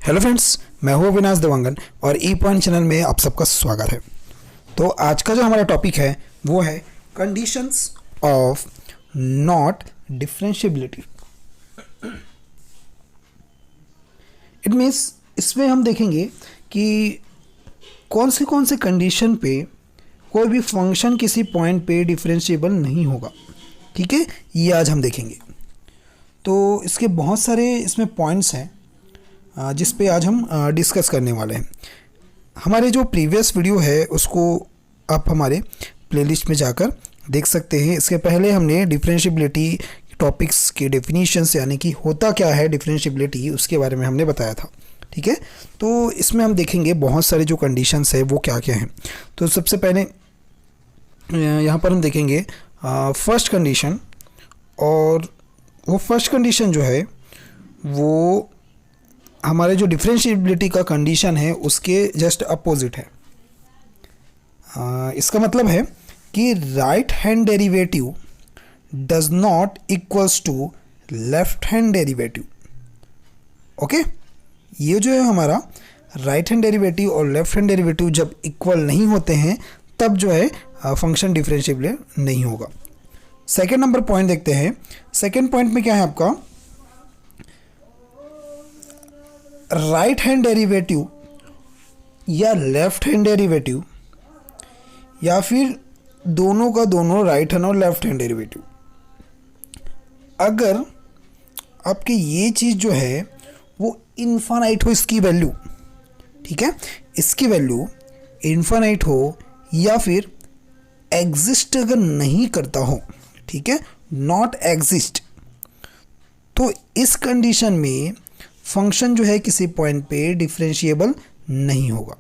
Hello friends, मैं हूँ अविनाश देवांगन और ई पॉइंट चैनल में आप सबका स्वागत है। तो आज का जो हमारा टॉपिक है वो है conditions of not differentiability. It means इसमें हम देखेंगे कि कौन से कंडीशन पे कोई भी फंक्शन किसी पॉइंट पे डिफरेंशिएबल नहीं होगा। ठीक है, ये आज हम देखेंगे। तो इसके बहुत सारे इसमें पॉइंट्स हैं जिस पे आज हम डिस्कस करने वाले हैं। हमारे जो प्रीवियस वीडियो है उसको आप हमारे प्लेलिस्ट में जाकर देख सकते हैं। इसके पहले हमने डिफरेंशिएबिलिटी टॉपिक्स के डेफिनेशंस यानी कि होता क्या है डिफरेंशिएबिलिटी, उसके बारे में हमने बताया था। ठीक है, तो इसमें हम देखेंगे बहुत सारे जो कंडीशंस है वो क्या क्या हैं। तो सबसे पहले यहाँ पर हम देखेंगे फर्स्ट कंडीशन, और वो फर्स्ट कंडीशन जो है वो हमारे जो डिफरेंशिएबिलिटी का कंडीशन है उसके जस्ट अपोजिट है। इसका मतलब है कि right hand derivative does not equals to left hand derivative. Okay, ये जो है हमारा राइट हैंड डेरिवेटिव और लेफ्ट हैंड डेरिवेटिव जब इक्वल नहीं होते हैं तब जो है फंक्शन डिफरेंशिएबल नहीं होगा। सेकेंड नंबर पॉइंट देखते हैं। सेकेंड पॉइंट में क्या है आपका, राइट हैंड डेरिवेटिव या लेफ्ट हैंड डेरिवेटिव या फिर दोनों का दोनों राइट हैंड और लेफ्ट हैंड डेरिवेटिव, अगर आपके ये चीज़ जो है वो इन्फानाइट हो, इसकी वैल्यू, ठीक है, इसकी वैल्यू इन्फानाइट हो या फिर एग्जिस्ट अगर नहीं करता हो, ठीक है, नॉट एग्जिस्ट, तो इस कंडीशन में फंक्शन जो है किसी पॉइंट पे डिफरेंशिएबल नहीं होगा।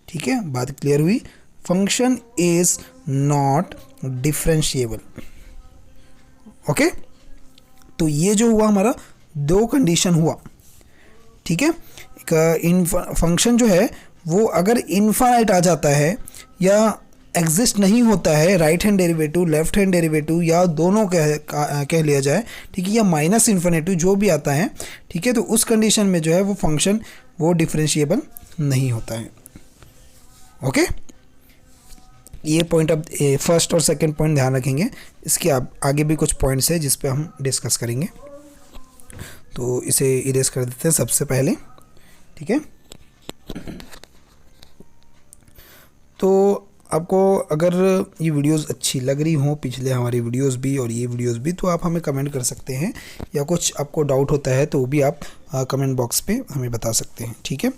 ठीक है, बात क्लियर हुई। Function is not differentiable. Okay, तो ये जो हुआ हमारा दो कंडीशन हुआ। ठीक है, फंक्शन जो है वो अगर इनफाइनाइट आ जाता है या एग्जिस्ट नहीं होता है, right hand derivative left hand derivative या दोनों कह लिया जाए, ठीक है, या माइनस इन्फिनिटिव जो भी आता है, ठीक है, तो उस कंडीशन में जो है वो फंक्शन वो डिफरेंशिएबल नहीं होता है। ओके, ये पॉइंट अब फर्स्ट और सेकंड पॉइंट ध्यान रखेंगे। इसके आगे भी कुछ पॉइंट्स है जिस पे हम डिस्कस करेंगे, तो इसे इरेज कर देते हैं सबसे पहले। ठीक है, तो आपको अगर ये वीडियोस अच्छी लग रही हों, पिछले हमारी वीडियोस भी और ये वीडियोस भी, तो आप हमें कमेंट कर सकते हैं, या कुछ आपको डाउट होता है तो वो भी आप कमेंट बॉक्स पे हमें बता सकते हैं। ठीक है,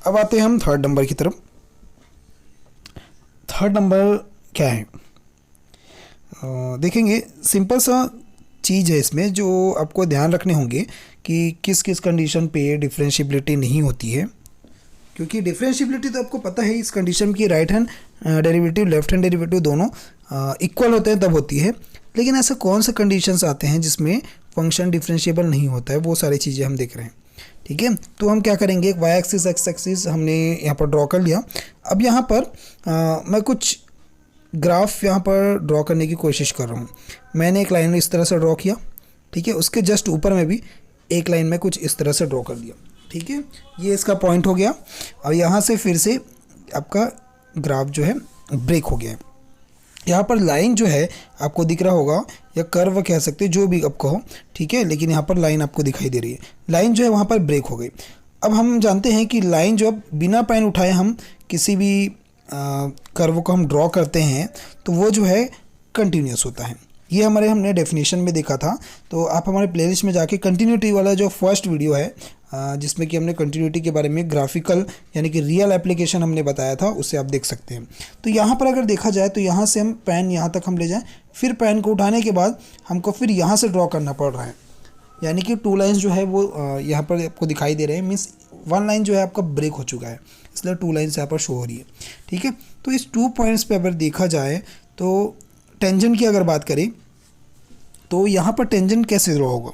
अब आते हैं हम थर्ड नंबर की तरफ। थर्ड नंबर क्या है, देखेंगे। सिंपल सा चीज़ है इसमें जो आपको ध्यान रखने होंगे कि किस किस कंडीशन पे डिफरेंशिएबिलिटी नहीं होती है, क्योंकि डिफरेंशिएबिलिटी तो आपको पता है इस कंडीशन की right hand derivative left hand derivative दोनों इक्वल होते हैं तब होती है। लेकिन ऐसे कौन से कंडीशंस आते हैं जिसमें फंक्शन डिफरेंशिएबल नहीं होता है, वो सारी चीज़ें हम देख रहे हैं। ठीक है, तो हम क्या करेंगे, एक वाई एक्सिस एक्स एक्सिस हमने यहाँ पर ड्रॉ कर लिया। अब यहाँ पर मैं कुछ ग्राफ यहाँ पर ड्रॉ करने की कोशिश कर रहा हूँ। मैंने एक लाइन इस तरह से ड्रॉ किया, ठीक है, उसके जस्ट ऊपर में भी एक लाइन में कुछ इस तरह से ड्रॉ कर दिया। ठीक है, ये इसका पॉइंट हो गया। और यहाँ से फिर से आपका ग्राफ जो है ब्रेक हो गया है। यहाँ पर लाइन जो है आपको दिख रहा होगा, या कर्व कह सकते हैं, जो भी आप कहो, ठीक है, लेकिन यहाँ पर लाइन आपको दिखाई दे रही है। लाइन जो है वहाँ पर ब्रेक हो गई। अब हम जानते हैं कि लाइन जो अब बिना पेन उठाए हम किसी भी कर्व को हम ड्रॉ करते हैं तो वो जो है कंटिन्यूस होता है। ये हमने डेफिनेशन में देखा था। तो आप हमारे प्लेलिस्ट में जाके कंटिन्यूटी वाला जो फर्स्ट वीडियो है जिसमें कि हमने कंटिन्यूटी के बारे में ग्राफिकल यानी कि रियल एप्लीकेशन हमने बताया था, उसे आप देख सकते हैं। तो यहाँ पर अगर देखा जाए तो यहाँ से हम पेन यहाँ तक हम ले जाएं, फिर पेन को उठाने के बाद हमको फिर यहाँ से ड्रॉ करना पड़ रहा है, यानी कि टू लाइन्स जो है वो यहाँ पर आपको दिखाई दे रहे हैं। मीन्स वन लाइन जो है आपका ब्रेक हो चुका है, इसलिए टू लाइन्स यहाँ पर शो हो रही है। ठीक है, तो इस 2 पॉइंट्स पर अगर देखा जाए तो टेंजेंट की अगर बात करें तो यहाँ पर टेंजेंट कैसे ड्रॉ होगा,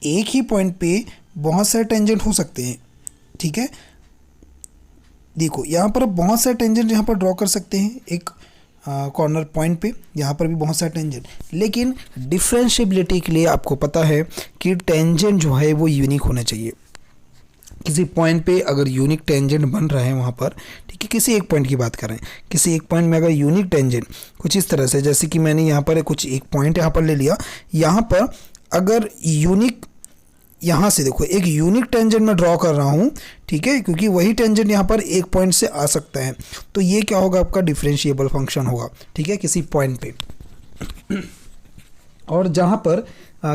एक ही पॉइंट पे बहुत सारे टेंजेंट हो सकते हैं। ठीक है, देखो यहाँ पर बहुत सारे टेंजेंट यहाँ पर ड्रॉ कर सकते हैं एक कॉर्नर पॉइंट पे, यहाँ पर भी बहुत सारे टेंजेंट। लेकिन डिफरेंशिएबिलिटी के लिए आपको पता है कि टेंजेंट जो है वो यूनिक होना चाहिए। किसी पॉइंट पे अगर यूनिक टेंजेंट बन रहा है वहाँ पर, ठीक है, किसी एक पॉइंट की बात करें, किसी एक पॉइंट में अगर यूनिक टेंजेंट कुछ इस तरह से, जैसे कि मैंने यहाँ पर कुछ एक पॉइंट यहाँ पर ले लिया, यहाँ पर अगर यूनिक, यहाँ से देखो एक यूनिक टेंजेंट मैं ड्रॉ कर रहा हूँ, ठीक है, क्योंकि वही टेंजेंट यहाँ पर एक पॉइंट से आ सकता है, तो ये क्या होगा, आपका डिफरेंशिएबल फंक्शन होगा, ठीक है, किसी पॉइंट पे। और जहाँ पर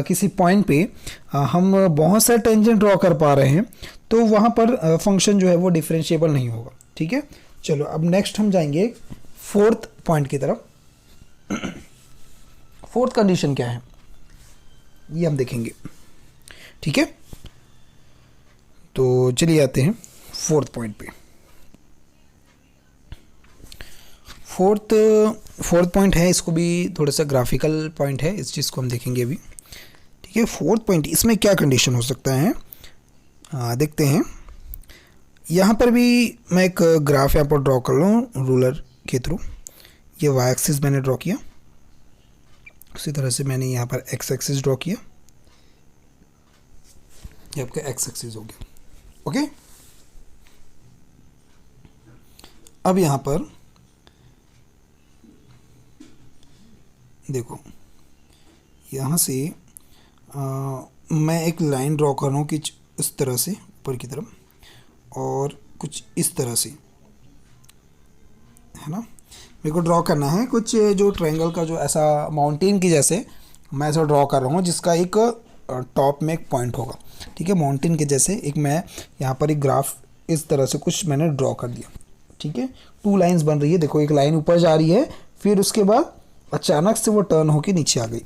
किसी पॉइंट पे हम बहुत सारे टेंजेंट ड्रॉ कर पा रहे हैं, तो वहाँ पर फंक्शन जो है वो डिफरेंशिएबल नहीं होगा, ठीक है। चलो अब नेक्स्ट हम जाएंगे फोर्थ पॉइंट की तरफ। फोर्थ कंडीशन क्या है ये हम देखेंगे, ठीक है। तो चलिए आते हैं फोर्थ पॉइंट पे। फोर्थ पॉइंट है, इसको भी थोड़ा सा ग्राफिकल पॉइंट है, इस चीज़ को हम देखेंगे अभी, ठीक है। फोर्थ पॉइंट, इसमें क्या कंडीशन हो सकता है, देखते हैं। यहाँ पर भी मैं एक ग्राफ यहाँ पर ड्रॉ कर लूँ रूलर के थ्रू। ये वाई एक्सिस मैंने ड्रॉ किया, उसी तरह से मैंने यहाँ पर एक्स एक्सिस ड्रॉ किया, ये आपका एक्स एक्सिस हो गया, ओके। अब यहाँ पर देखो, यहाँ से मैं एक लाइन ड्रॉ कर रहा हूँ कि इस तरह से ऊपर की तरफ, और कुछ इस तरह से, है ना। मेरे को ड्रॉ करना है कुछ जो ट्रायंगल का, जो ऐसा माउंटेन की जैसे मैं ऐसा ड्रॉ कर रहा हूँ, जिसका एक टॉप में एक पॉइंट होगा, ठीक है, माउंटेन के जैसे एक मैं यहाँ पर एक ग्राफ इस तरह से कुछ मैंने ड्रॉ कर दिया, ठीक है। 2 लाइंस बन रही है, देखो एक लाइन ऊपर जा रही है, फिर उसके बाद अचानक से वो टर्न होके नीचे आ गई,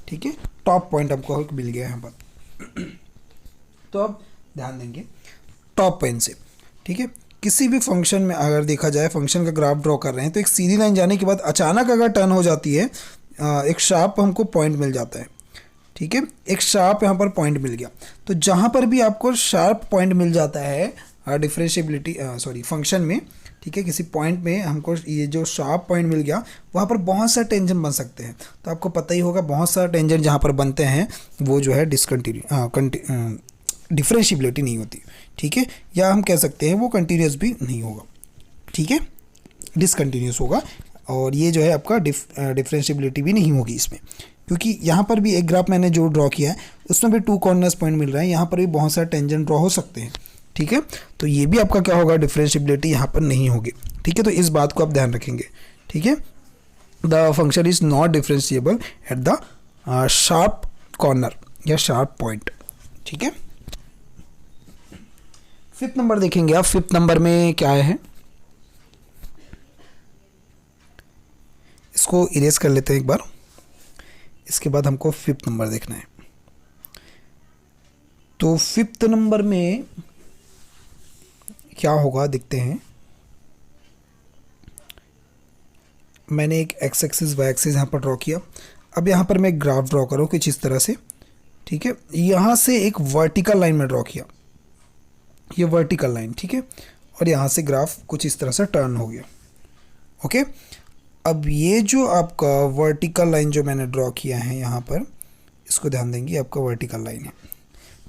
ठीक है। टॉप पॉइंट हमको मिल गया यहाँ पर। तो अब ध्यान देंगे टॉप पॉइंट से, ठीक है। किसी भी फंक्शन में अगर देखा जाए, फंक्शन का ग्राफ ड्रॉ कर रहे हैं, तो एक सीधी लाइन जाने के बाद अचानक अगर टर्न हो जाती है, एक शार्प हमको पॉइंट मिल जाता है, ठीक है। एक शार्प यहाँ पर पॉइंट मिल गया, तो जहाँ पर भी आपको शार्प पॉइंट मिल जाता है डिफरेंशिएबिलिटी फंक्शन में, ठीक है, किसी पॉइंट में हमको ये जो शार्प पॉइंट मिल गया, वहाँ पर बहुत सारे टेंजेंट बन सकते हैं। तो आपको पता ही होगा, बहुत सारे टेंजेंट जहाँ पर बनते हैं वो जो है डिफरेंशिएबिलिटी नहीं होती, ठीक है, या हम कह सकते हैं वो कंटिन्यूस भी नहीं होगा, ठीक है, डिसकंटिन्यूस होगा। और ये जो है आपका डिफरेंशिएबिलिटी भी नहीं होगी इसमें, क्योंकि यहाँ पर भी एक ग्राफ मैंने जो ड्रॉ किया है उसमें भी 2 कॉर्नर्स पॉइंट मिल रहा है, यहाँ पर भी बहुत सारे टेंजेंट ड्रॉ हो सकते हैं, ठीक है। तो ये भी आपका क्या होगा, डिफरेंशिएबिलिटी यहाँ पर नहीं होगी, ठीक है। तो इस बात को आप ध्यान रखेंगे, ठीक है। The function is not differentiable at the sharp corner या शार्प पॉइंट, ठीक है। 5th नंबर देखेंगे आप। 5th नंबर में क्या है, इसको इरेज कर लेते हैं एक बार, इसके बाद हमको 5th नंबर देखना है। तो 5th नंबर में क्या होगा देखते हैं। मैंने एक एक्स एक्सिस वाई एक्सिस यहाँ पर ड्रॉ किया। अब यहाँ पर मैं ग्राफ ड्रॉ करूँ कुछ इस तरह से, ठीक है। यहाँ से एक वर्टिकल लाइन में ड्रॉ किया, ये वर्टिकल लाइन, ठीक है, और यहाँ से ग्राफ कुछ इस तरह से टर्न हो गया, ओके। अब ये जो आपका वर्टिकल लाइन जो मैंने ड्रॉ किया है यहाँ पर, इसको ध्यान देंगे, आपका वर्टिकल लाइन है,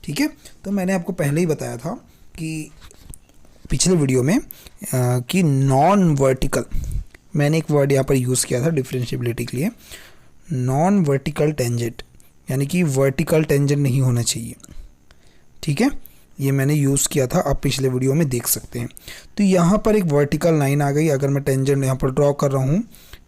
ठीक है। तो मैंने आपको पहले ही बताया था कि पिछले वीडियो में कि नॉन वर्टिकल, मैंने एक वर्ड यहाँ पर यूज़ किया था डिफरेंशिएबिलिटी के लिए, नॉन वर्टिकल टेंजेंट, यानी कि वर्टिकल टेंजेंट नहीं होना चाहिए, ठीक है। ये मैंने यूज़ किया था, आप पिछले वीडियो में देख सकते हैं। तो यहाँ पर एक वर्टिकल लाइन आ गई, अगर मैं टेंजेंट यहाँ पर ड्रॉ कर रहा हूँ,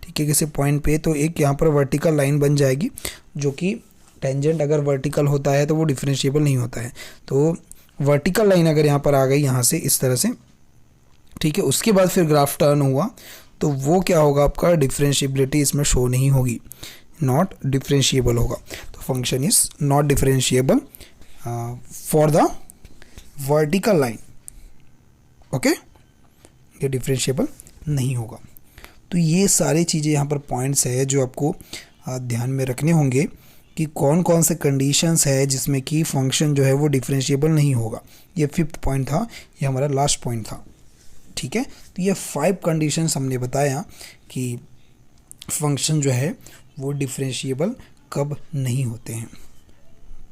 ठीक है, किसी पॉइंट पे, तो एक यहाँ पर वर्टिकल लाइन बन जाएगी, जो कि टेंजेंट अगर वर्टिकल होता है तो वो डिफरेंशिएबल नहीं होता है। तो वर्टिकल लाइन अगर यहाँ पर आ गई, यहाँ से इस तरह से, ठीक है, उसके बाद फिर ग्राफ टर्न हुआ, तो वो क्या होगा, आपका डिफरेंशिएबिलिटी इसमें शो नहीं होगी, नॉट डिफरेंशिएबल होगा। तो function is not differentiable for the vertical line, okay, ये डिफरेंशिएबल नहीं होगा। तो ये सारी चीज़ें यहाँ पर पॉइंट्स है जो आपको ध्यान में रखने होंगे कि कौन कौन से कंडीशंस है जिसमें कि फंक्शन जो है वो डिफरेंशिएबल नहीं होगा। ये 5th पॉइंट था, ये हमारा लास्ट पॉइंट था, ठीक है। तो ये 5 कंडीशंस हमने बताया कि फंक्शन जो है वो डिफरेंशिएबल कब नहीं होते हैं,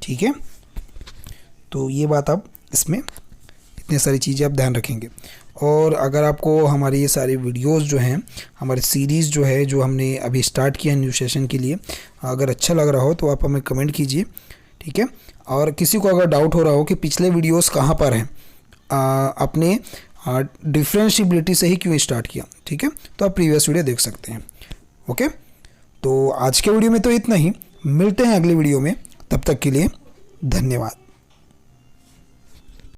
ठीक है। तो ये बात आप इसमें इतने सारी चीज़ें आप ध्यान रखेंगे। और अगर आपको हमारी ये सारी वीडियोस जो हैं, हमारी सीरीज़ जो है, जो हमने अभी स्टार्ट किया है न्यू सेशन के लिए, अगर अच्छा लग रहा हो तो आप हमें कमेंट कीजिए, ठीक है। और किसी को अगर डाउट हो रहा हो कि पिछले वीडियोस कहाँ पर हैं, अपने डिफरेंशिएबिलिटी से ही क्यों स्टार्ट किया, ठीक है, तो आप प्रीवियस वीडियो देख सकते हैं। ओके, तो आज के वीडियो में तो इतना ही, मिलते हैं अगले वीडियो में, तब तक के लिए धन्यवाद।